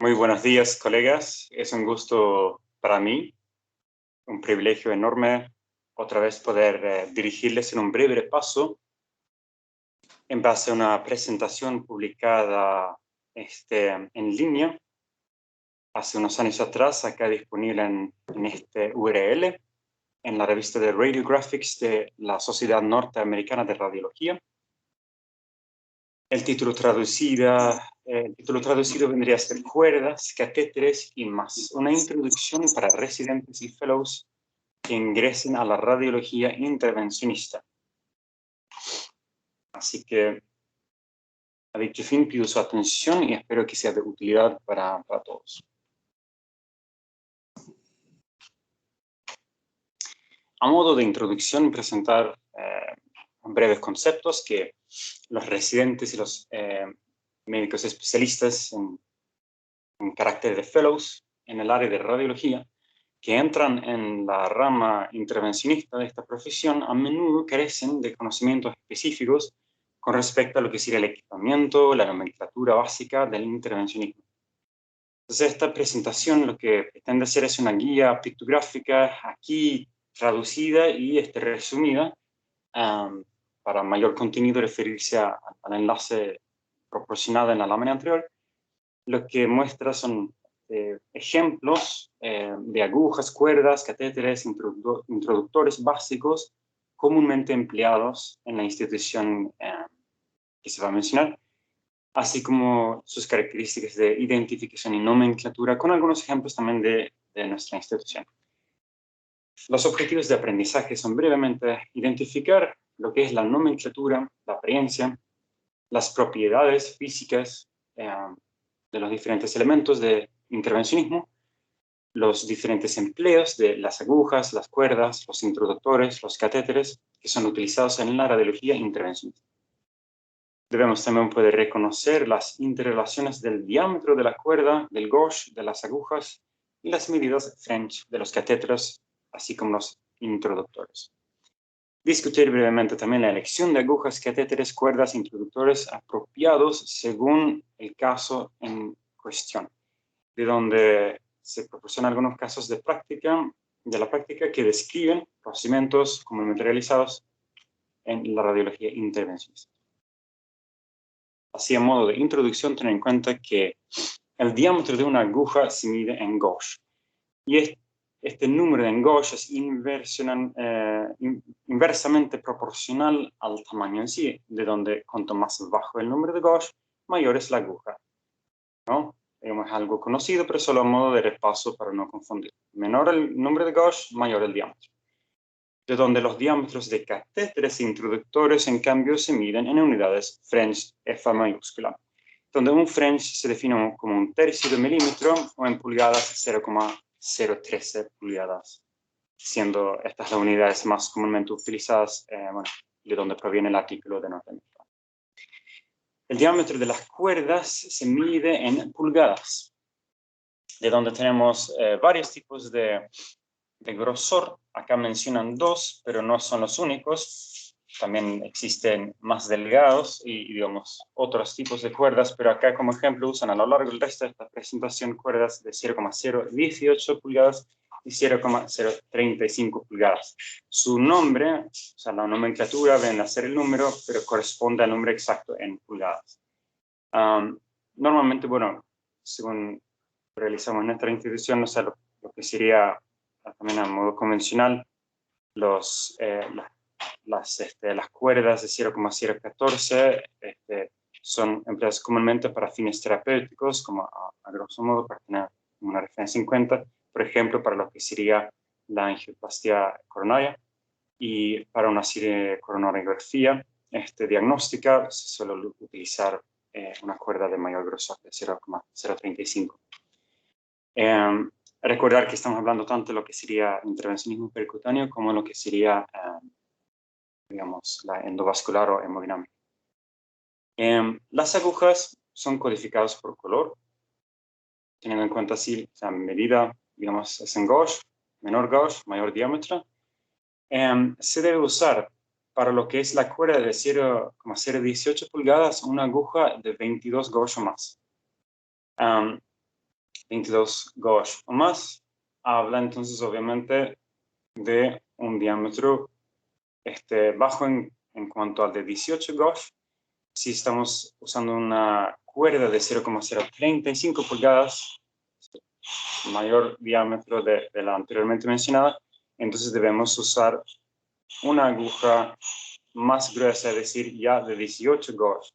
Muy buenos días, colegas. Es un gusto para mí, un privilegio enorme otra vez poder dirigirles en un breve repaso en base a una presentación publicada en línea hace unos años atrás, acá disponible en este URL, en la revista de Radiographics de la Sociedad Norteamericana de Radiología. El título traducido vendría a ser Cuerdas, Catéteres y más. Una introducción para residentes y fellows que ingresen a la radiología intervencionista. Así que, a dicho fin, pido su atención y espero que sea de utilidad para todos. A modo de introducción, presentar breves conceptos que los residentes y los médicos especialistas en carácter de fellows en el área de radiología que entran en la rama intervencionista de esta profesión a menudo carecen de conocimientos específicos con respecto a lo que sería el equipamiento, la nomenclatura básica del intervencionismo. Entonces, esta presentación lo que pretende hacer es una guía pictográfica aquí traducida y resumida para mayor contenido referirse al enlace proporcionado en la lámina anterior. Lo que muestra son ejemplos de agujas, cuerdas, catéteres, introductores básicos comúnmente empleados en la institución que se va a mencionar, así como sus características de identificación y nomenclatura, con algunos ejemplos también de nuestra institución. Los objetivos de aprendizaje son brevemente identificar lo que es la nomenclatura, la apariencia, las propiedades físicas de los diferentes elementos de intervencionismo, los diferentes empleos de las agujas, las cuerdas, los introductores, los catéteres que son utilizados en la radiología intervencionista. Debemos también poder reconocer las interrelaciones del diámetro de la cuerda, del gauge, de las agujas y las medidas French de los catéteres, así como los introductores. Discutir brevemente también la elección de agujas, catéteres, cuerdas, introductores apropiados según el caso en cuestión, de donde se proporcionan algunos casos de la práctica que describen procedimientos comúnmente realizados en la radiología intervencionista. Así, a modo de introducción, tener en cuenta que el diámetro de una aguja se mide en gauge. Y este número en gauge es inversamente proporcional al tamaño en sí, de donde cuanto más bajo el número de gauge, mayor es la aguja, ¿no? Es algo conocido, pero solo a modo de repaso para no confundir. Menor el número de gauge, mayor el diámetro. De donde los diámetros de catéteres e introductores, en cambio, se miden en unidades French F mayúscula, donde un French se define como un tercio de milímetro o en pulgadas 0,013 pulgadas, siendo estas las unidades más comúnmente utilizadas, de donde proviene el artículo de Norteamérica. El diámetro de las cuerdas se mide en pulgadas, de donde tenemos varios tipos de grosor. Acá mencionan dos, pero no son los únicos. También existen más delgados y, digamos, otros tipos de cuerdas, pero acá como ejemplo usan a lo largo del resto de esta presentación cuerdas de 0,018 pulgadas y 0,035 pulgadas. Su nombre, o sea, la nomenclatura, ven a ser el número, pero corresponde al número exacto en pulgadas. Normalmente, bueno, según realizamos nuestra institución, o sea, lo que sería también a modo convencional, las cuerdas de 0,014 son empleadas comúnmente para fines terapéuticos, como a grosso modo, para tener una referencia en cuenta, por ejemplo, para lo que sería la angioplastia coronaria y para una coronariografía diagnóstica se suele utilizar una cuerda de mayor grosor de 0,035. Recordar que estamos hablando tanto de lo que sería intervencionismo percutáneo como lo que sería, digamos, la endovascular o hemodinámica. Las agujas son codificadas por color, teniendo en cuenta así, o sea, medida, digamos, es en gauge, menor gauge, mayor diámetro. Se debe usar para lo que es la cuerda de 0,018 pulgadas una aguja de 22 gauge o más. 22 gauge o más, habla entonces obviamente de un diámetro bajo en cuanto al de 18 gauge. Si estamos usando una cuerda de 0,035 pulgadas, mayor diámetro de la anteriormente mencionada, entonces debemos usar una aguja más gruesa, es decir, ya de 18 gauge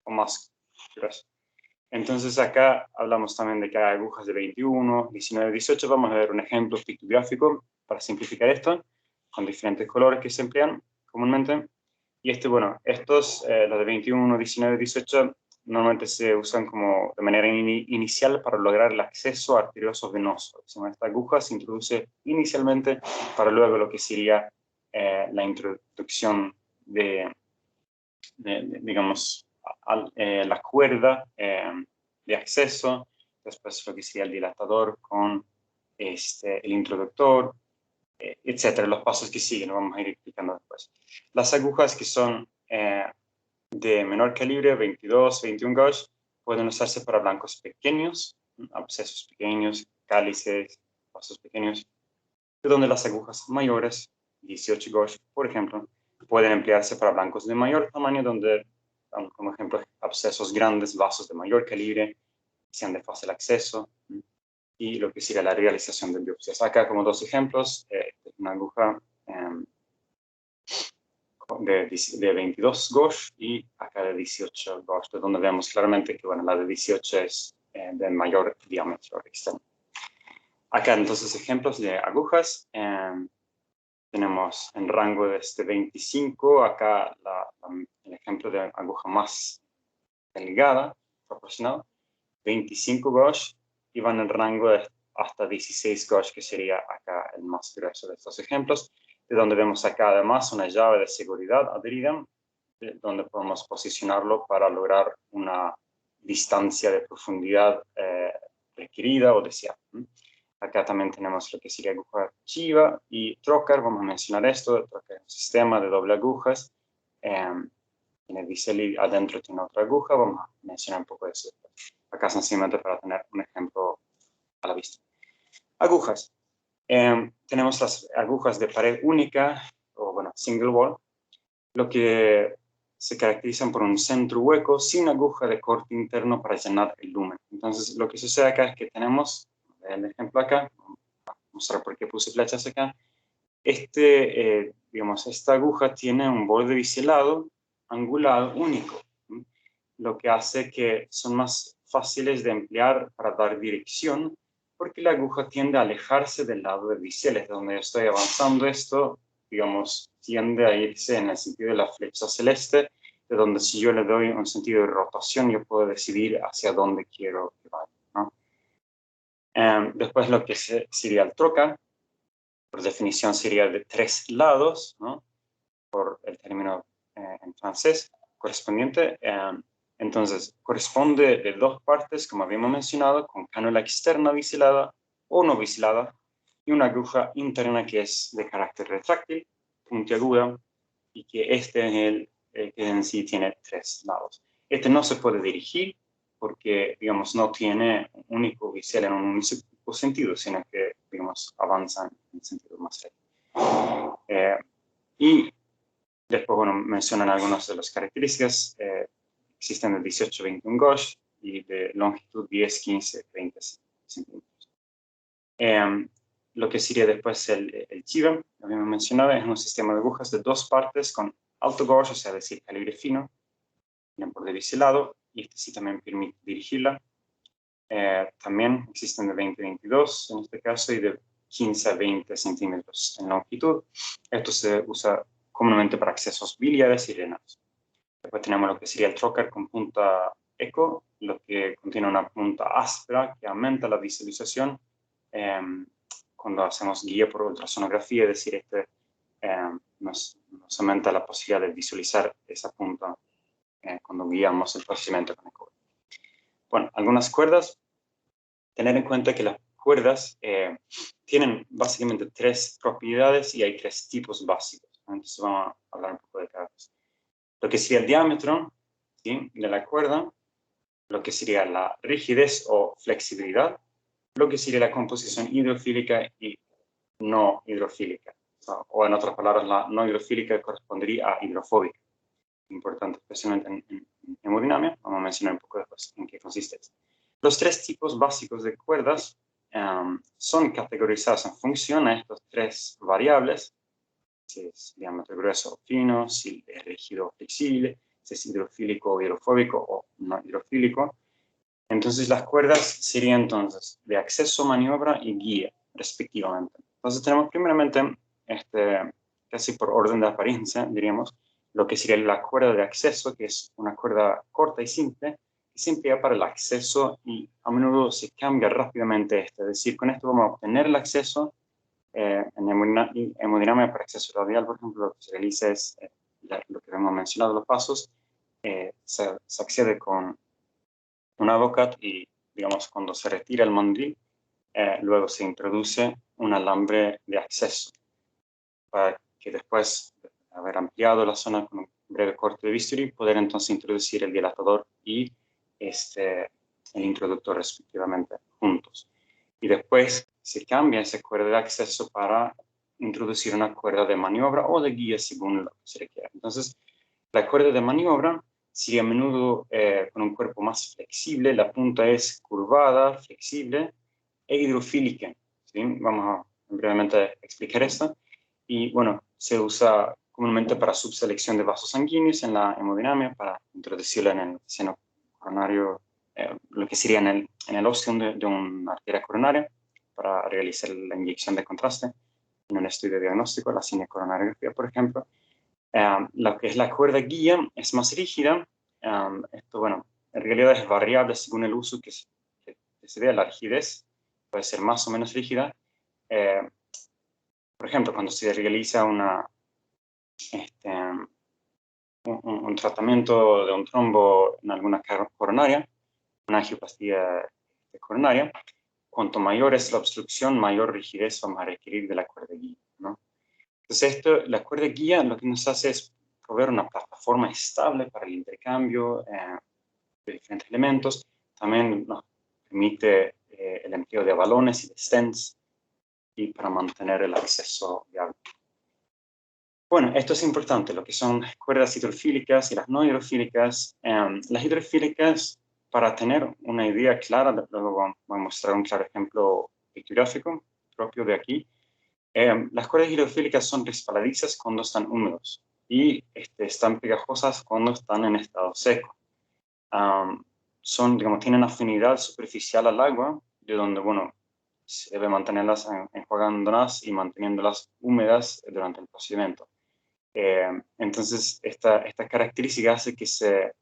o más gruesa. Entonces acá hablamos también de que hay agujas de 21, 19, 18. Vamos a ver un ejemplo pictográfico para simplificar esto, con diferentes colores que se emplean comúnmente. Y bueno, estos, los de 21, 19, 18, normalmente se usan como de manera inicial para lograr el acceso arterioso venoso. Esta aguja se introduce inicialmente para luego lo que sería la introducción digamos, la cuerda de acceso, después lo que sería el dilatador con el introductor, etcétera, los pasos que siguen, lo vamos a ir explicando después. Las agujas que son de menor calibre, 22, 21 gauge, pueden usarse para blancos pequeños, abscesos pequeños, cálices, pasos pequeños, de donde las agujas mayores, 18 gauge, por ejemplo, pueden emplearse para blancos de mayor tamaño, donde, como ejemplo, abscesos grandes, vasos de mayor calibre, sean de fácil acceso, y lo que sigue la realización de biopsias. Acá como dos ejemplos, una aguja de 22 gauge y acá de 18 gauge, de donde vemos claramente que bueno, la de 18 es de mayor diámetro externo. Acá entonces ejemplos de agujas. Tenemos en rango de 25, acá el ejemplo de aguja más delgada, proporcional, 25 gauge, y van en rango de hasta 16 gauge, que sería acá el más grueso de estos ejemplos, de donde vemos acá además una llave de seguridad adherida, donde podemos posicionarlo para lograr una distancia de profundidad requerida o deseada. Acá también tenemos lo que sería aguja chiva y trocar. Vamos a mencionar esto. El trocar es un sistema de doble agujas. Tiene bisel y adentro tiene otra aguja. Vamos a mencionar un poco de eso. Acá sencillamente para tener un ejemplo a la vista. Agujas. Tenemos las agujas de pared única, o bueno, single wall, lo que se caracterizan por un centro hueco sin aguja de corte interno para llenar el lumen. Entonces, lo que sucede acá es que tenemos, el ejemplo acá, mostrar por qué puse flechas acá. Digamos, esta aguja tiene un borde biselado, angulado, único, lo que hace que son más fáciles de emplear para dar dirección, porque la aguja tiende a alejarse del lado del bisel, es donde yo estoy avanzando esto, digamos, tiende a irse en el sentido de la flecha celeste, de donde si yo le doy un sentido de rotación, yo puedo decidir hacia dónde quiero que vaya, ¿no? Después lo que sería el trocar, por definición sería de 3 lados, ¿no? Por el término en francés correspondiente. Entonces, corresponde de 2 partes, como habíamos mencionado, con cánula externa biselada o no biselada, y una aguja interna que es de carácter retráctil, puntiaguda, y que este es el que en sí tiene 3 lados. Este no se puede dirigir porque, digamos, no tiene un único bisel en un único sentido, sino que, digamos, avanza en el sentido más recto. Y después, bueno, mencionan algunas de las características. Existen de 18, 21 gauge y de longitud 10, 15, 20 centímetros. Lo que sería después el chiva, lo habíamos mencionado, es un sistema de agujas de 2 partes con alto gauge, o sea, decir, calibre fino, bien por biselado, y este sí también permite dirigirla. También existen de 20 a 22 en este caso y de 15 a 20 centímetros en longitud. Esto se usa comúnmente para accesos biliares y renales. Después tenemos lo que sería el trocar con punta eco, lo que contiene una punta áspera que aumenta la visualización cuando hacemos guía por ultrasonografía, es decir, nos aumenta la posibilidad de visualizar esa punta cuando guiamos el procedimiento con eco. Bueno, algunas cuerdas. Tener en cuenta que las cuerdas tienen básicamente 3 propiedades y hay 3 tipos básicos. Entonces vamos a hablar un poco de cada cosa. Lo que sería el diámetro, ¿sí?, de la cuerda, lo que sería la rigidez o flexibilidad lo que sería la composición hidrofílica y no hidrofílica. O en otras palabras, la no hidrofílica correspondería a hidrofóbica. Importante, especialmente en hemodinámica. Vamos a mencionar un poco después en qué consiste esto. Los tres tipos básicos de cuerdas son categorizados en función a estas tres variables: si es diámetro grueso o fino, si es rígido o flexible, si es hidrofílico o hidrofóbico o no hidrofílico. Entonces las cuerdas serían entonces de acceso, maniobra y guía, respectivamente. Entonces tenemos primeramente, casi por orden de apariencia, diríamos, lo que sería la cuerda de acceso, que es una cuerda corta y simple, que se emplea para el acceso y a menudo se cambia rápidamente es decir, con esto vamos a obtener el acceso. En hemodinámica para acceso radial, por ejemplo, lo que se realiza es lo que hemos mencionado, los pasos. Se accede con una bocat y, digamos, cuando se retira el mandril, luego se introduce un alambre de acceso para que después de haber ampliado la zona con un breve corte de bisturí, poder entonces introducir el dilatador y el introductor respectivamente juntos. Y después se cambia esa cuerda de acceso para introducir una cuerda de maniobra o de guía según lo que se requiera. Entonces, la cuerda de maniobra sería a menudo con un cuerpo más flexible, la punta es curvada, flexible e hidrofílica. ¿Sí? Vamos a brevemente explicar esto. Y bueno, se usa comúnmente para subselección de vasos sanguíneos en la hemodinámica, para introducirlo en el seno coronario, lo que sería en el ostium de una arteria coronaria, para realizar la inyección de contraste en un estudio diagnóstico, la cinecoronariografía, por ejemplo. Lo que es la cuerda guía es más rígida. Esto, bueno, en realidad es variable según el uso que se dé. La rigidez puede ser más o menos rígida. Por ejemplo, cuando se realiza un tratamiento de un trombo en alguna coronaria, una angioplastia coronaria, cuanto mayor es la obstrucción, mayor rigidez vamos a requerir de la cuerda guía, ¿no? Entonces, la cuerda guía lo que nos hace es proveer una plataforma estable para el intercambio de diferentes elementos. También nos permite el empleo de balones y de stents y para mantener el acceso viable. Bueno, esto es importante, lo que son cuerdas hidrofílicas y las no hidrofílicas. Las hidrofílicas, para tener una idea clara, luego voy a mostrar un claro ejemplo pictográfico propio de aquí. Las cuerdas hidrofílicas son resbaladizas cuando están húmedos y están pegajosas cuando están en estado seco. Digamos, tienen afinidad superficial al agua, de donde, bueno, se debe mantenerlas enjuagándolas y manteniéndolas húmedas durante el procedimiento. Entonces, esta característica hace que se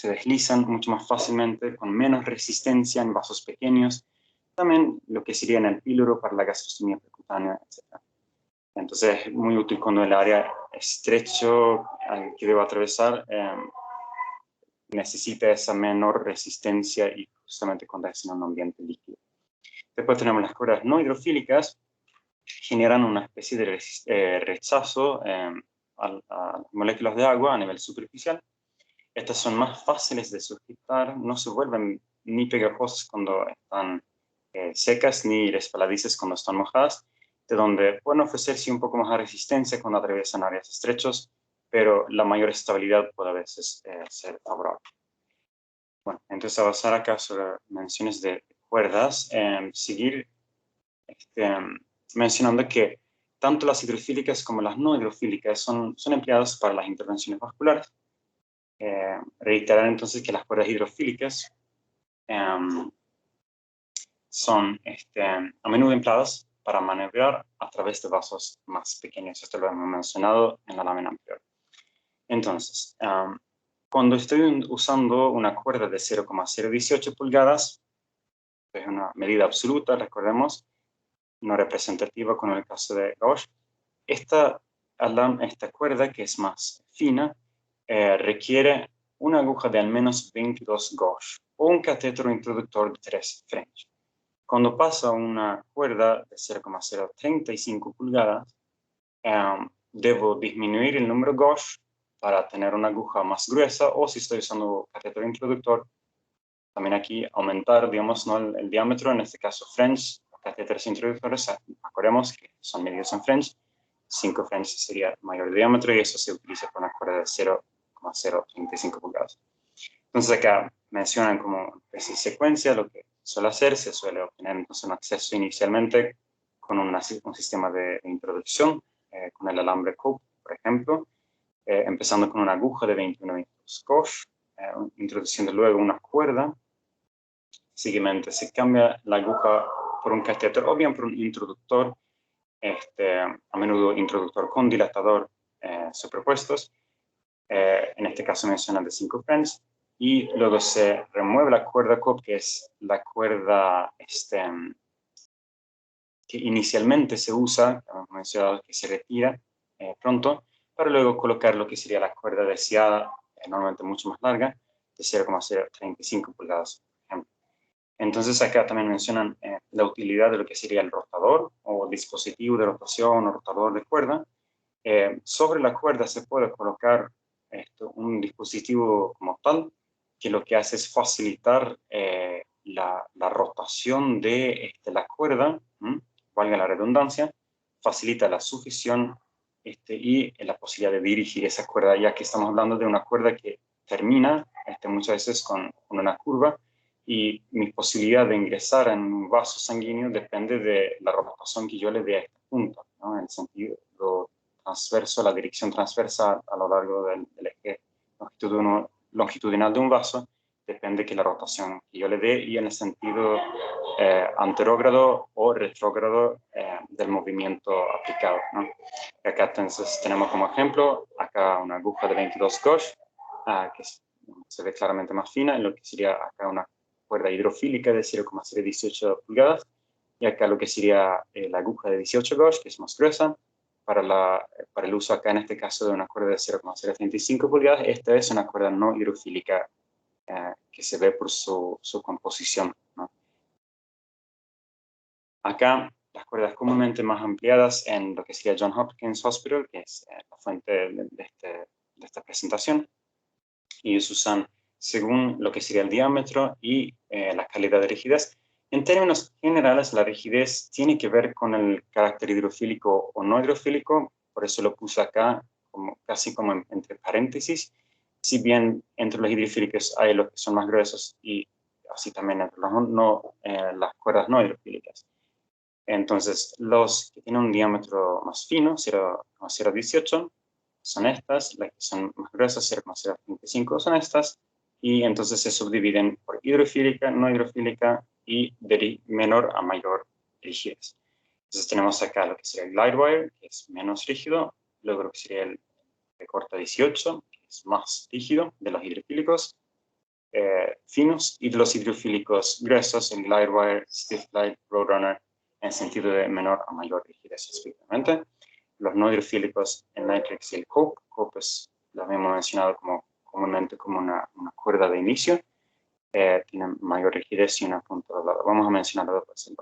deslizan mucho más fácilmente, con menos resistencia en vasos pequeños, también lo que sería en el píloro para la gastrostomía percutánea, etc. Entonces, es muy útil cuando el área estrecho que debo atravesar necesita esa menor resistencia y justamente cuando es en un ambiente líquido. Después tenemos las cuerdas no hidrofílicas, generan una especie de rechazo a las moléculas de agua a nivel superficial. Estas son más fáciles de sujetar, no se vuelven ni pegajosas cuando están secas, ni resbaladizas cuando están mojadas, de donde pueden ofrecerse un poco más de resistencia cuando atraviesan áreas estrechas, pero la mayor estabilidad puede a veces ser favorable. Bueno, entonces a basar acá sobre menciones de cuerdas, seguir mencionando que tanto las hidrofílicas como las no hidrofílicas son empleadas para las intervenciones vasculares. Reiterar entonces que las cuerdas hidrofílicas son a menudo empleadas para maniobrar a través de vasos más pequeños. Esto lo hemos mencionado en la lámina anterior. Entonces, cuando estoy usando una cuerda de 0,018 pulgadas, es una medida absoluta, recordemos, no representativa con el caso de Gauss, esta cuerda, que es más fina, requiere una aguja de al menos 22 Gauss o un catéter introductor de 3 French. Cuando pasa una cuerda de 0,035 pulgadas, debo disminuir el número Gauss para tener una aguja más gruesa, o si estoy usando catéter introductor, también aquí aumentar, digamos, ¿no? el diámetro, en este caso French, los catéteres introductores, acordemos que son medidos en French, 5 French sería el mayor diámetro y eso se utiliza con una cuerda de 0,035 pulgadas. Entonces acá mencionan como esa secuencia, lo que suele hacer, se suele obtener entonces un acceso inicialmente con un sistema de introducción, con el alambre Cope, por ejemplo, empezando con una aguja de 21-22 gauge, introduciendo luego una cuerda. Seguidamente se cambia la aguja por un catéter o bien por un introductor, a menudo introductor con dilatador superpuestos. En este caso mencionan de 5 French, y luego se remueve la cuerda Cope, que es la cuerda que inicialmente se usa, como hemos mencionado, que se retira pronto, para luego colocar lo que sería la cuerda deseada, normalmente mucho más larga, de 0,035 pulgadas, por ejemplo. Entonces acá también mencionan la utilidad de lo que sería el rotador o dispositivo de rotación o rotador de cuerda. Sobre la cuerda se puede colocar un dispositivo como tal, que lo que hace es facilitar la rotación de la cuerda, valga la redundancia, facilita la sujeción y la posibilidad de dirigir esa cuerda, ya que estamos hablando de una cuerda que termina muchas veces con una curva, y mi posibilidad de ingresar en un vaso sanguíneo depende de la rotación que yo le dé a este punto, ¿no? En el sentido transverso, la dirección transversal a lo largo del eje longitudinal de un vaso, depende de la rotación que yo le dé y en el sentido anterógrado o retrógrado del movimiento aplicado, ¿no? Y acá entonces tenemos como ejemplo, acá una aguja de 22 gauge, que se ve claramente más fina, en lo que sería acá una cuerda hidrofílica de 0,018 pulgadas, y acá lo que sería la aguja de 18 gauge, que es más gruesa, para el uso acá en este caso de una cuerda de 0,035 pulgadas. Esta es una cuerda no hidrofílica que se ve por su composición, ¿no? Acá las cuerdas comúnmente más ampliadas en lo que sería Johns Hopkins Hospital, que es la fuente de esta presentación, y ellos usan según lo que sería el diámetro y la calidad de rigidez. En términos generales, la rigidez tiene que ver con el carácter hidrofílico o no hidrofílico, por eso lo puse acá casi como entre paréntesis, si bien entre los hidrofílicos hay los que son más gruesos y así también entre las cuerdas no hidrofílicas. Entonces, los que tienen un diámetro más fino, 0,018, son estas, las que son más gruesas, 0,035, son estas, y entonces se subdividen por hidrofílica, no hidrofílica y de menor a mayor rigidez. Entonces tenemos acá lo que sería el glide wire, que es menos rígido, luego lo que sería el de corta 18, que es más rígido, de los hidrofílicos finos, y de los hidrofílicos gruesos, el glide wire, stiff glide, roadrunner, en sentido de menor a mayor rigidez respectivamente. Los no hidrofílicos, el Nitrix y el Cope. Cope lo habíamos mencionado comúnmente como una cuerda de inicio. Tienen mayor rigidez y una punta doblada. Vamos a mencionarlo después.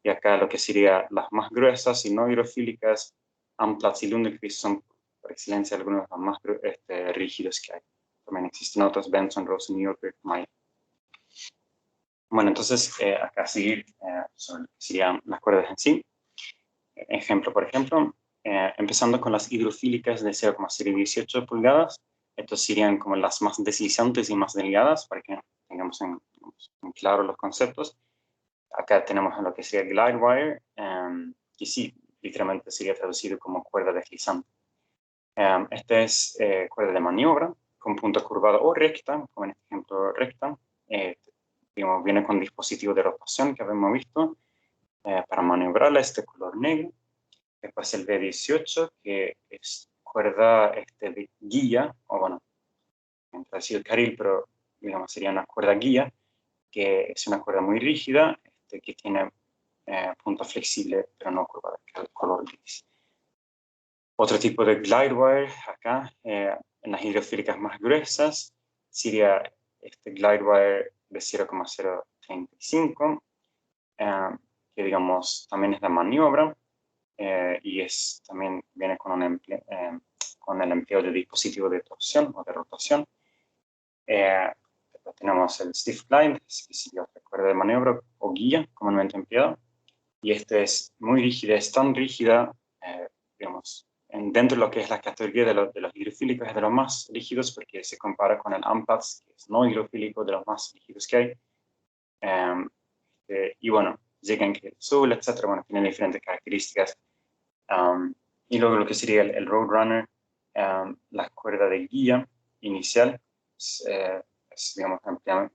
Y acá lo que sería las más gruesas y no hidrofílicas, Amplats y Lundqvist, son por excelencia algunos de los más rígidos que hay. También existen otros, Benson, Rosen, New York, Maya. Bueno, entonces acá seguir serían las cuerdas en sí. Ejemplo, por ejemplo, empezando con las hidrofílicas de 0,018 pulgadas. Estos serían como las más deslizantes y más delgadas, para que tengamos en claro los conceptos. Acá tenemos lo que sería glide wire, que sí, literalmente sería traducido como cuerda deslizante. Esta es cuerda de maniobra, con punta curvada o recta, como en este ejemplo recta. Digamos, viene con dispositivo de rotación que habíamos visto para maniobrarla, este color negro. Después el B18, que es cuerda de guía, o bueno, entre así el carril, pero digamos sería una cuerda guía, que es una cuerda muy rígida, que tiene punta flexible, pero no curvada, que es el color gris. Otro tipo de glide wire acá, en las hidrofílicas más gruesas, sería este glide wire de 0,035, que digamos también es de maniobra, y también viene con el empleo de dispositivo de torsión o de rotación. Después tenemos el stiff glide, que sería otra cuerda de maniobra o guía, comúnmente empleada. Y esta es muy rígida, es tan rígida, digamos, dentro de lo que es la categoría de los hidrofílicos, es de los más rígidos porque se compara con el AMPATS, que es no hidrofílico, de los más rígidos que hay. Y bueno, llega en el sul, etcétera, bueno, tiene diferentes características. Y luego lo que sería el Roadrunner, la cuerda de guía inicial, es digamos,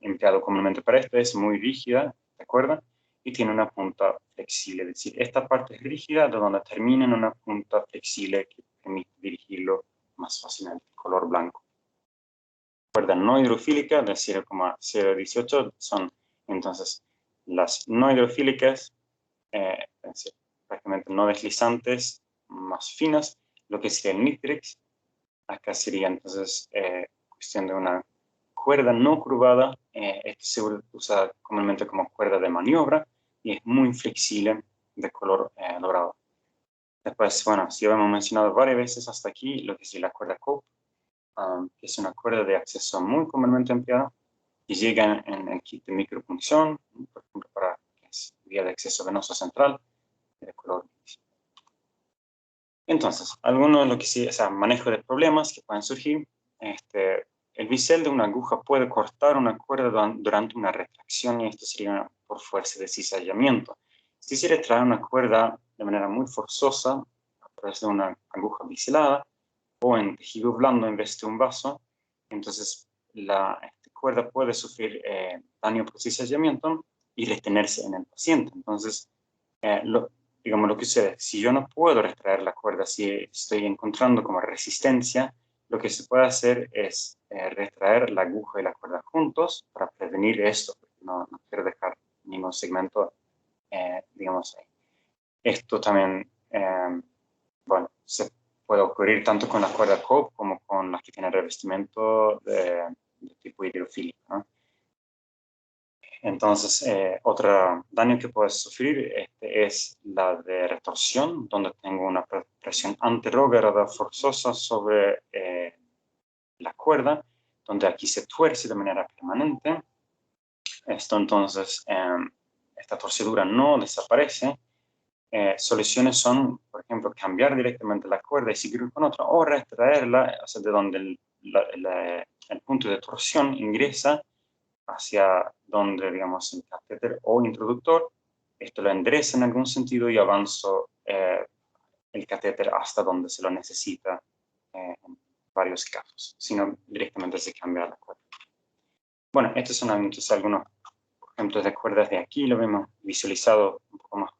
empleado comúnmente para esto, es muy rígida, ¿de acuerdo? Y tiene una punta flexible, es decir, esta parte es rígida, de donde termina en una punta flexible que permite dirigirlo más fácilmente, color blanco. Cuerda no hidrofílica de 0,018 son entonces las no hidrofílicas, es decir, prácticamente no deslizantes, más finas, lo que sería el Nitrix. Acá sería entonces cuestión de una cuerda no curvada, esto se usa comúnmente como cuerda de maniobra y es muy flexible, de color dorado. Después, bueno, sí hemos mencionado varias veces hasta aquí lo que es la cuerda COPE, que es una cuerda de acceso muy comúnmente empleada y llega en el kit de micropunción, por ejemplo, para vía de acceso venoso central, de color gris. Entonces, algunos de lo que sí, o sea, manejo de problemas que pueden surgir. El bisel de una aguja puede cortar una cuerda durante una retracción y esto sería por fuerza de cizallamiento. Si se retrae una cuerda de manera muy forzosa a través de una aguja biselada o en tejido blando en vez de un vaso, entonces la cuerda puede sufrir daño por cizallamiento y retenerse en el paciente. Entonces, digamos lo que sucede, si yo no puedo retraer la cuerda, si estoy encontrando como resistencia, lo que se puede hacer es retraer la aguja y la cuerda juntos para prevenir esto, porque no quiero dejar ningún segmento, digamos, ahí. Esto también, bueno, se puede ocurrir tanto con la cuerda COPE como con las que tienen revestimiento de tipo hidrofílico, ¿no? Entonces, otro daño que puedes sufrir es la de retorsión, donde tengo una presión anterrógrada forzosa sobre la cuerda, donde aquí se tuerce de manera permanente. Esto entonces, esta torcedura no desaparece. Soluciones son, por ejemplo, cambiar directamente la cuerda y seguir con otra, o retraerla, o sea, de donde el punto de torsión ingresa hacia donde, digamos, el catéter o introductor, esto lo endereza en algún sentido y avanzo el catéter hasta donde se lo necesita en varios casos, sino directamente se cambia la cuerda. Bueno, estos son entonces algunos ejemplos de cuerdas de aquí, lo vemos visualizado un poco más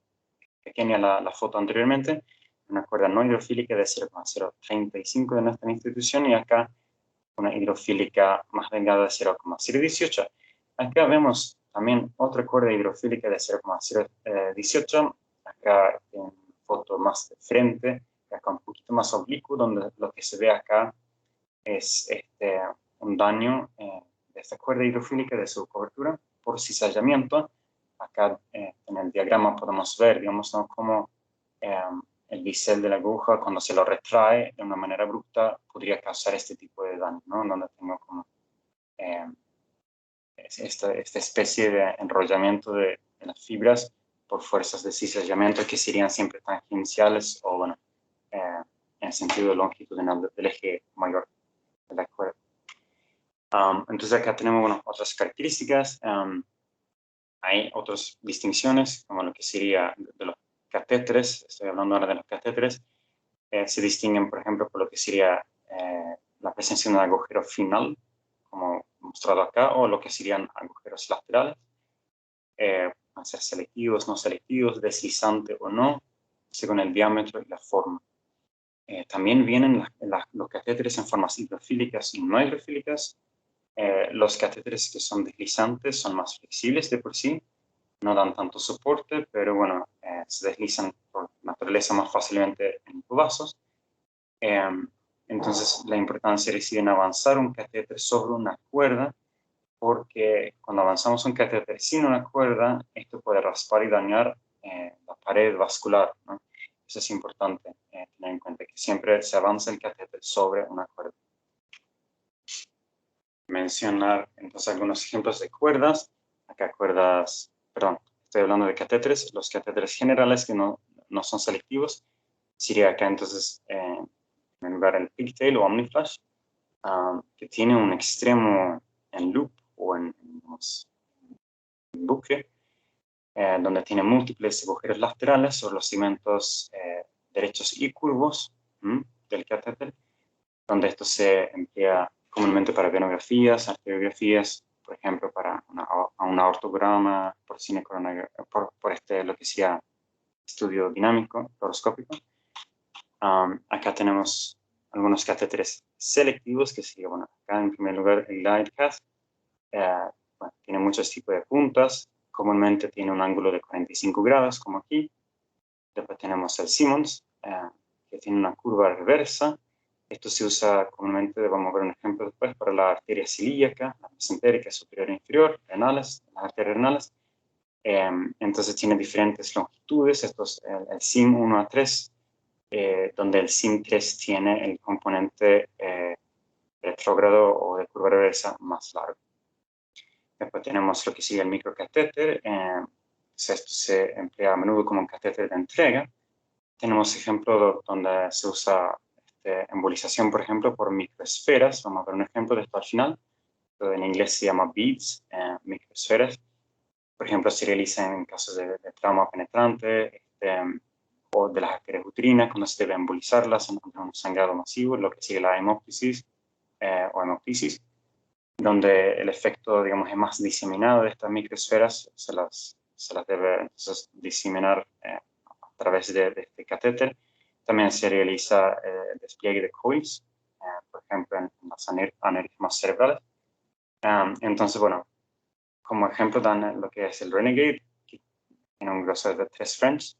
pequeña la foto anteriormente, una cuerda no hidrofílica de 0,035 de nuestra institución y acá una hidrofílica más delgada de 0,018. Acá vemos también otra cuerda hidrofílica de 0,018, acá en foto más de frente, acá un poquito más oblicuo, donde lo que se ve acá es un daño de esta cuerda hidrofílica, de su cobertura, por cizallamiento. Acá en el diagrama podemos ver, digamos, ¿no?, cómo el bisel de la aguja, cuando se lo retrae de una manera abrupta, podría causar este tipo de daño, ¿no? Donde tengo como esta especie de enrollamiento de las fibras por fuerzas de cizallamiento que serían siempre tangenciales o, bueno, en sentido longitudinal del eje mayor de la cuerda. Entonces acá tenemos, bueno, otras características. Hay otras distinciones, como lo que sería de los catéteres. Estoy hablando ahora de los catéteres. Se distinguen, por ejemplo, por lo que sería la presencia de un agujero final, como mostrado acá, o lo que serían agujeros laterales. Pueden ser selectivos, no selectivos, deslizante o no, según el diámetro y la forma. También vienen los catéteres en formas hidrofílicas y no hidrofílicas. Los catéteres que son deslizantes son más flexibles de por sí, no dan tanto soporte, pero bueno, se deslizan por naturaleza más fácilmente en vasos. Entonces, la importancia reside en avanzar un catéter sobre una cuerda, porque cuando avanzamos un catéter sin una cuerda, esto puede raspar y dañar la pared vascular, ¿no? Eso es importante tener en cuenta, que siempre se avanza el catéter sobre una cuerda. mencionar entonces algunos ejemplos de cuerdas. Acá cuerdas, perdón, estoy hablando de catéteres. Los catéteres generales que no son selectivos. Sería acá entonces, en lugar el pigtail o omniflash, que tiene un extremo en loop o en bucle, donde tiene múltiples agujeros laterales sobre los segmentos derechos y curvos del catéter, donde esto se emplea comúnmente para venografías, arteriografías, por ejemplo, para un aortograma, por lo que sea estudio dinámico, fluoroscópico. Acá tenemos algunos catéteres selectivos, que sería, bueno, acá en primer lugar el Guidecath. Bueno, tiene muchos tipos de puntas, comúnmente tiene un ángulo de 45 grados, como aquí. Después tenemos el Simmons, que tiene una curva reversa. Esto se usa comúnmente, vamos a ver un ejemplo después, para la arteria cilíaca, la mesentérica superior e inferior, renales, las arterias renales. Entonces tiene diferentes longitudes, estos, el SIM 1 a 3, donde el SIM 3 tiene el componente retrógrado o de curva reversa más largo. Después tenemos lo que sigue el microcatéter. Esto se emplea a menudo como un catéter de entrega. Tenemos ejemplos donde se usa embolización, por ejemplo, por microesferas. Vamos a ver un ejemplo de esto al final. En inglés se llama beads, microesferas. Por ejemplo, se realiza en casos de trauma penetrante o de las arterias uterinas, cuando se debe embolizarlas en un sangrado masivo, lo que sigue la hemoptisis o hemoptisis, donde el efecto, digamos, es más diseminado de estas microesferas, se las debe entonces diseminar a través de este catéter. También se realiza el despliegue de coils, por ejemplo, en las aneurismas cerebrales. Entonces, bueno, como ejemplo dan lo que es el Renegade, que tiene un grosor de 3 French,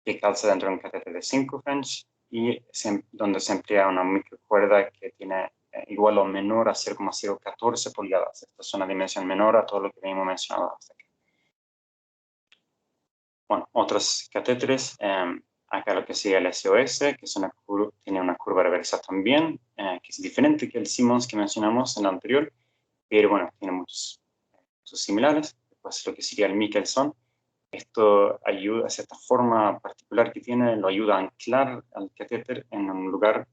que calza dentro de un catéter de 5 French, y donde se emplea una microcuerda que tiene igual o menor a 0,014 pulgadas. Esta es una dimensión menor a todo lo que venimos mencionando hasta aquí. Bueno, otros catéteres, acá lo que sigue el SOS, que tiene una curva reversa también, que es diferente que el Simmons que mencionamos en el anterior, pero bueno, tiene muchos similares. Después lo que sería el Michelson. Esto ayuda, esta forma particular que tiene, lo ayuda a anclar al catéter en un lugar,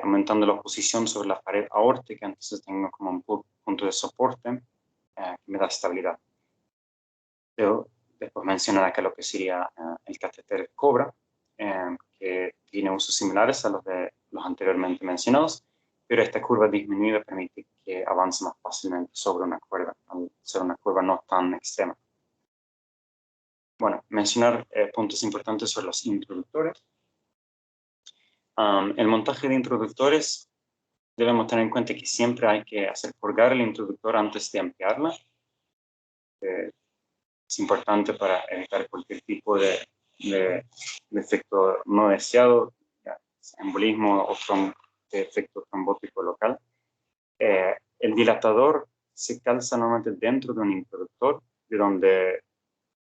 aumentando la posición sobre la pared aórtica, entonces tengo como un punto de soporte que me da estabilidad. Después mencionar acá lo que sería el catéter Cobra, que tiene usos similares a los de los anteriormente mencionados, pero esta curva disminuida permite que avance más fácilmente sobre una cuerda, al ser una curva no tan extrema. Bueno, mencionar puntos importantes sobre los introductores. El montaje de introductores, debemos tener en cuenta que siempre hay que hacer purgar el introductor antes de ampliarla. Es importante para evitar cualquier tipo de efecto no deseado, embolismo o de efecto trombótico local. El dilatador se calza normalmente dentro de un introductor, de donde,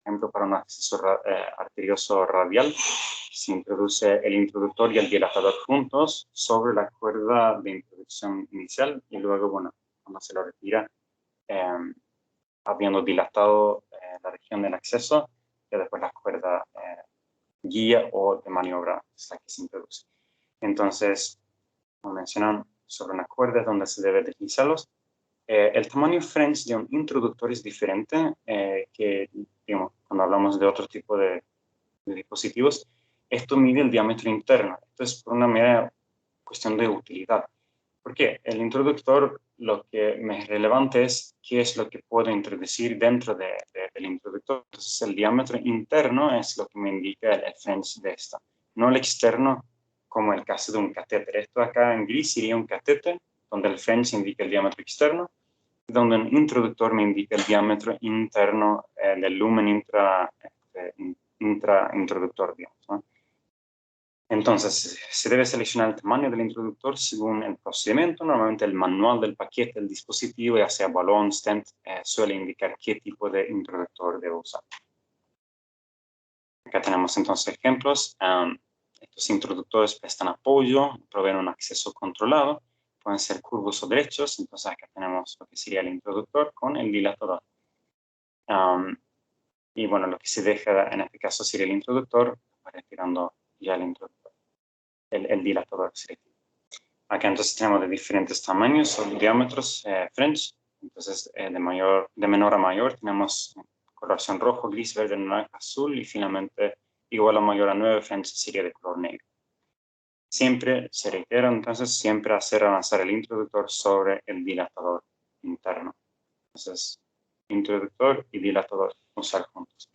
por ejemplo, para un acceso arterioso radial, se introduce el introductor y el dilatador juntos sobre la cuerda de introducción inicial y luego, bueno, cuando se lo retira, habiendo dilatado la región del acceso, y después la cuerda guía o de maniobra es la que se introduce. Entonces, como mencionan, sobre una cuerda es donde se debe deslizarlos. El tamaño French de un introductor es diferente que, digamos, cuando hablamos de otro tipo de dispositivos. Esto mide el diámetro interno. Esto es por una mera cuestión de utilidad. Porque el introductor, lo que me es relevante es qué es lo que puedo introducir dentro del introductor. Entonces, el diámetro interno es lo que me indica el French de esta, no el externo, como el caso de un catéter. Esto acá en gris sería un catéter, donde el French indica el diámetro externo, donde un introductor me indica el diámetro interno del lumen intraintroductor, digamos, ¿no? Entonces, se debe seleccionar el tamaño del introductor según el procedimiento. Normalmente el manual del paquete del dispositivo, ya sea balón, stent, suele indicar qué tipo de introductor debo usar. Acá tenemos entonces ejemplos. Estos introductores prestan apoyo, proveen un acceso controlado pueden ser curvos o derechos. Entonces acá tenemos lo que sería el introductor con el dilatador. Y bueno, lo que se deja en este caso sería el introductor, retirando ya el introductor, el dilatador se retira. Acá entonces tenemos de diferentes tamaños o diámetros French. Entonces de menor a mayor tenemos coloración rojo, gris, verde, naranja, azul y finalmente igual o mayor a 9 French sería de color negro. Siempre se reitera entonces siempre hacer avanzar el introductor sobre el dilatador interno. Entonces introductor y dilatador usar juntos.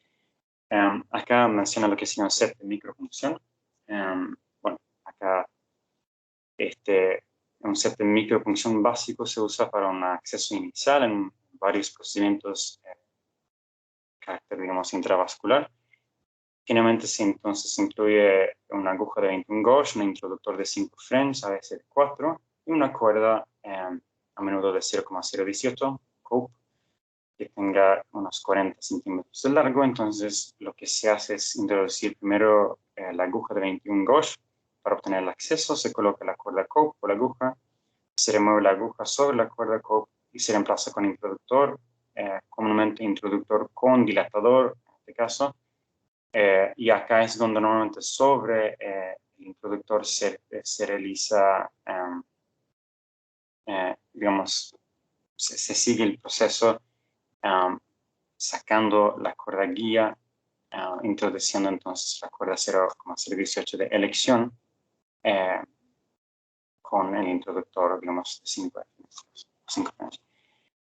Acá menciona lo que es un set de microfunción. Bueno, acá un set de microfunción básico se usa para un acceso inicial en varios procedimientos de carácter, digamos, intravascular. Finalmente, entonces se incluye una aguja de 21 gauge, un introductor de 5 French, a veces de 4, y una cuerda a menudo de 0,018 Cope, que tenga unos 40 centímetros de largo. Entonces, lo que se hace es introducir primero la aguja de 21 gauge. Para obtener el acceso, se coloca la cuerda Cope o la aguja, se remueve la aguja sobre la cuerda Cope y se reemplaza con introductor, comúnmente introductor con dilatador, en este caso. Y acá es donde normalmente sobre el introductor se realiza, digamos, se sigue el proceso sacando la cuerda guía, introduciendo entonces la cuerda 0,018 de elección con el introductor, digamos, de 5 French.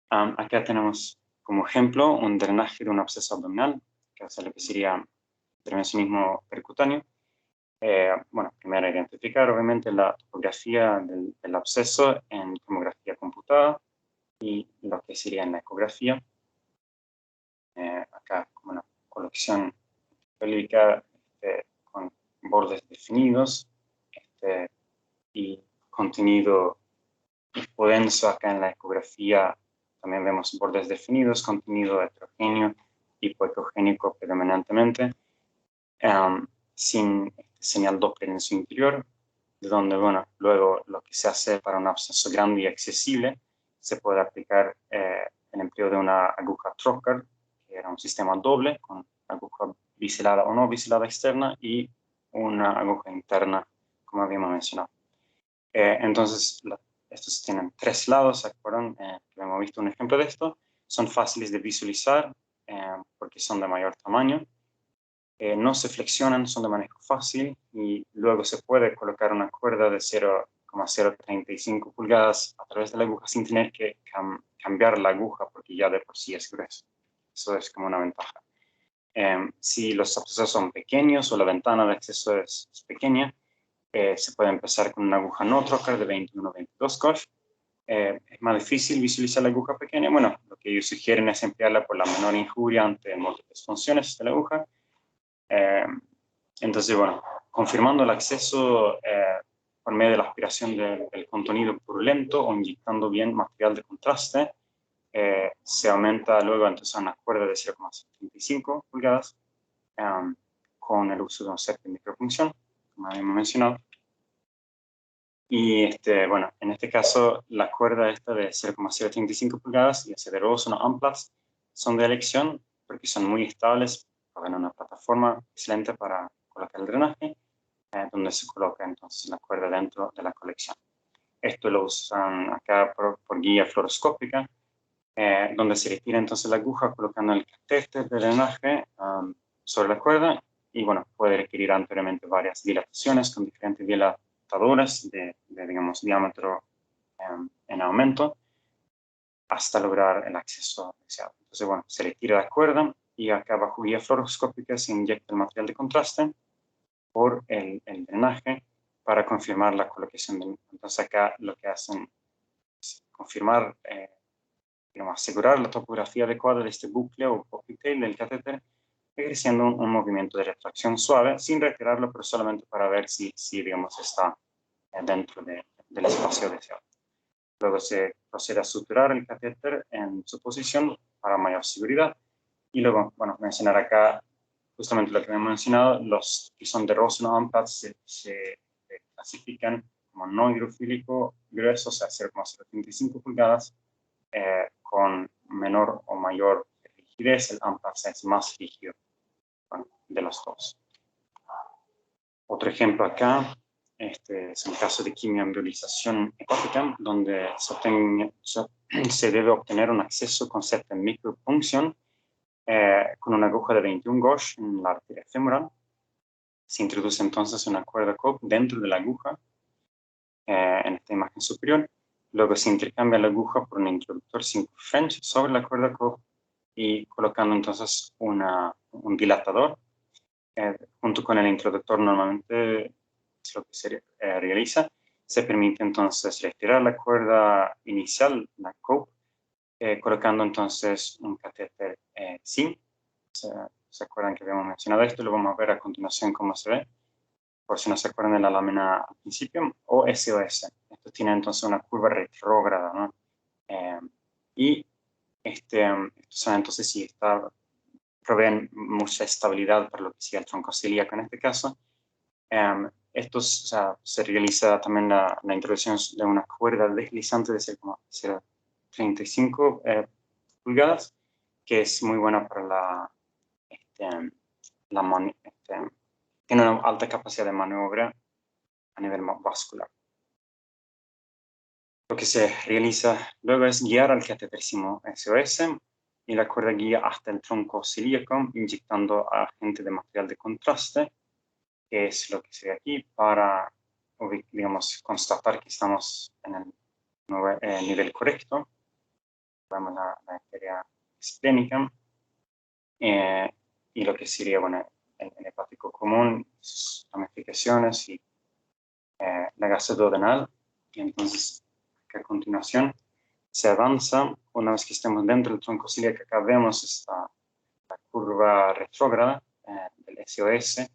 Acá tenemos como ejemplo un drenaje de un absceso abdominal, que es lo que sería intervencionismo percutáneo. Bueno, primero identificar obviamente la topografía del absceso en tomografía computada y lo que sería en la ecografía. Acá como una colección pélvica con bordes definidos y contenido hipodenso. Acá en la ecografía también vemos bordes definidos, contenido heterogéneo, hipoecogénico predominantemente, sin señal Doppler en su interior, de donde, bueno, luego lo que se hace para un absceso grande y accesible, se puede aplicar el empleo de una aguja Trocar, que era un sistema doble, con aguja biselada o no biselada externa y una aguja interna, como habíamos mencionado. Entonces, estos tienen 3 lados, ¿se acuerdan? Que hemos visto un ejemplo de esto. Son fáciles de visualizar porque son de mayor tamaño. No se flexionan, son de manejo fácil y luego se puede colocar una cuerda de 0,035 pulgadas a través de la aguja sin tener que cambiar la aguja porque ya de por sí es grueso. Eso es como una ventaja. Si los abscesos son pequeños o la ventana de acceso es pequeña, se puede empezar con una aguja no trocar de 21-22 gauge. Es más difícil visualizar la aguja pequeña. Bueno, lo que ellos sugieren es emplearla por la menor injuria ante múltiples funciones de la aguja. Entonces, bueno, confirmando el acceso por medio de la aspiración del contenido purulento o inyectando bien material de contraste, se aumenta luego entonces a una cuerda de 0,75 pulgadas con el uso de un set de microfunción, como habíamos mencionado. Y bueno, en este caso, la cuerda esta de 0,035 pulgadas y el Cederoso o Amplats son de elección porque son muy estables, proveen una plataforma excelente para colocar el drenaje, donde se coloca entonces la cuerda dentro de la colección. Esto lo usan acá por guía fluoroscópica, donde se retira entonces la aguja colocando el catéter de drenaje sobre la cuerda y bueno, puede requerir anteriormente varias dilataciones con diferentes dilatadoras de digamos, diámetro en aumento hasta lograr el acceso deseado. Entonces, bueno, se retira la cuerda y acá bajo guía fluoroscópica se inyecta el material de contraste por el drenaje para confirmar la colocación. Entonces acá lo que hacen es confirmar, digamos, asegurar la topografía adecuada de este bucle o pigtail del catéter, ejerciendo un movimiento de retracción suave, sin retirarlo, pero solamente para ver si digamos, está dentro del espacio deseado. Luego se procede a suturar el catéter en su posición para mayor seguridad. Y luego, bueno, mencionar acá justamente lo que me he mencionado, los que son de Rosen-Amplats se clasifican como no hidrofílico grueso, o sea, 0,035 pulgadas, con menor o mayor rigidez. El AMPAS es más rígido, bueno, de los dos. Otro ejemplo acá, este es un caso de quimioembolización hepática, donde se debe obtener un acceso con septa micropunción con una aguja de 21 gauge en la arteria femoral. Se introduce entonces una cuerda COP dentro de la aguja, en esta imagen superior. Luego se intercambia la aguja por un introductor 5 French sobre la cuerda COP y colocando entonces un dilatador. Junto con el introductor normalmente es lo que se realiza. Se permite entonces retirar la cuerda inicial, la COP, colocando entonces un catéter SIM. ¿Se acuerdan que habíamos mencionado esto? Lo vamos a ver a continuación cómo se ve, por si no se acuerdan de la lámina al principio, o SOS. Esto tiene entonces una curva retrógrada, ¿no? Y estos entonces sí proveen mucha estabilidad para lo que sigue el tronco celíaco en este caso. Estos, o sea, se realiza también la introducción de una cuerda deslizante de 0,035 pulgadas, que es muy buena para tiene una alta capacidad de maniobra a nivel vascular. Lo que se realiza luego es guiar al catéter SOS y la cuerda guía hasta el tronco celíaco, inyectando agente de material de contraste, que es lo que se ve aquí, para, digamos, constatar que estamos en el nivel correcto. Vemos la arteria esplénica y lo que sería, bueno, el hepático común, sus ramificaciones y la gasoduodenal. Y entonces, a continuación, se avanza. Una vez que estemos dentro del tronco celíaco, acá vemos la curva retrógrada del SOS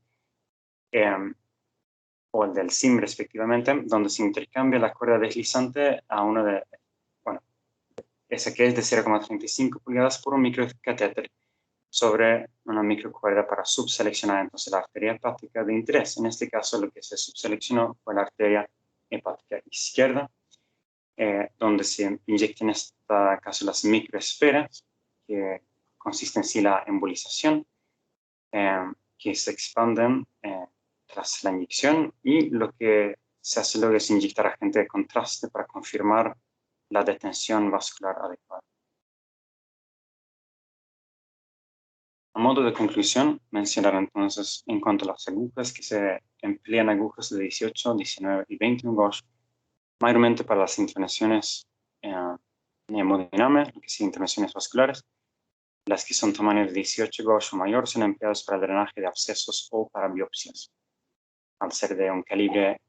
o el del SIM respectivamente, donde se intercambia la cuerda deslizante a uno de, bueno, esa que es de 0,35 pulgadas por un microcatéter sobre una microcuerda para subseleccionar entonces la arteria hepática de interés. En este caso lo que se subseleccionó fue la arteria hepática izquierda, donde se inyectan en este caso las microesferas, que consiste en sí la embolización, que se expanden tras la inyección, y lo que se hace luego es inyectar agente de contraste para confirmar la detención vascular adecuada. A modo de conclusión, mencionar entonces en cuanto a las agujas, que se emplean agujas de 18, 19 y 21 gauge, mayormente para las intervenciones hemodinâmicas, que son intervenciones vasculares. Las que son tamaño de 18 gauge o mayor son empleadas para el drenaje de abscesos o para biopsias, al ser de un calibre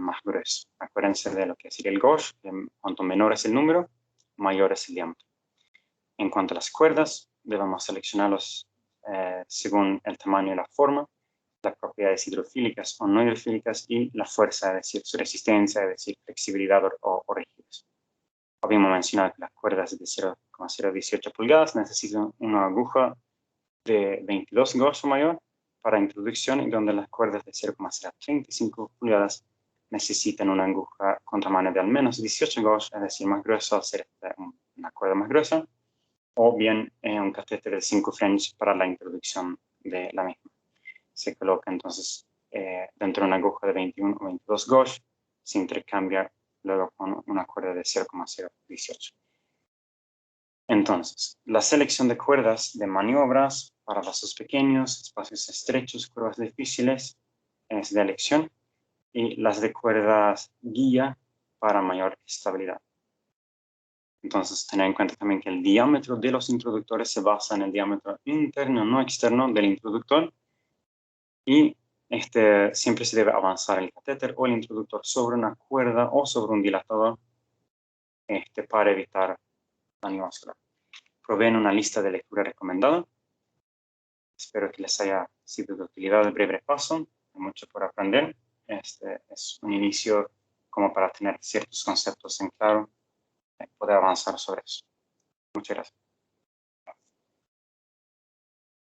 más grueso. Acuérdense de lo que sería el gauge, cuanto menor es el número, mayor es el diámetro. En cuanto a las cuerdas, debemos seleccionarlos según el tamaño y la forma, las propiedades hidrofílicas o no hidrofílicas y la fuerza, es decir, su resistencia, es decir, flexibilidad o rigidez. Habíamos mencionado que las cuerdas de 0,018 pulgadas necesitan una aguja de 22 gauge o mayor para introducción, y donde las cuerdas de 0,035 pulgadas necesitan una aguja con tamaño de al menos 18 gauge, es decir, más grueso al ser una cuerda más gruesa, o bien un catéter de 5 French para la introducción de la misma. Se coloca entonces dentro de una aguja de 21 o 22 gauge, se intercambia luego con una cuerda de 0,018. Entonces, la selección de cuerdas de maniobras para vasos pequeños, espacios estrechos, curvas difíciles es de elección, y las de cuerdas guía para mayor estabilidad. Entonces, tener en cuenta también que el diámetro de los introductores se basa en el diámetro interno, no externo del introductor, y siempre se debe avanzar el catéter o el introductor sobre una cuerda o sobre un dilatador para evitar daño vascular. Proveen una lista de lectura recomendada. Espero que les haya sido de utilidad el breve paso. Hay mucho por aprender. Este es un inicio como para tener ciertos conceptos en claro y poder avanzar sobre eso. Muchas gracias.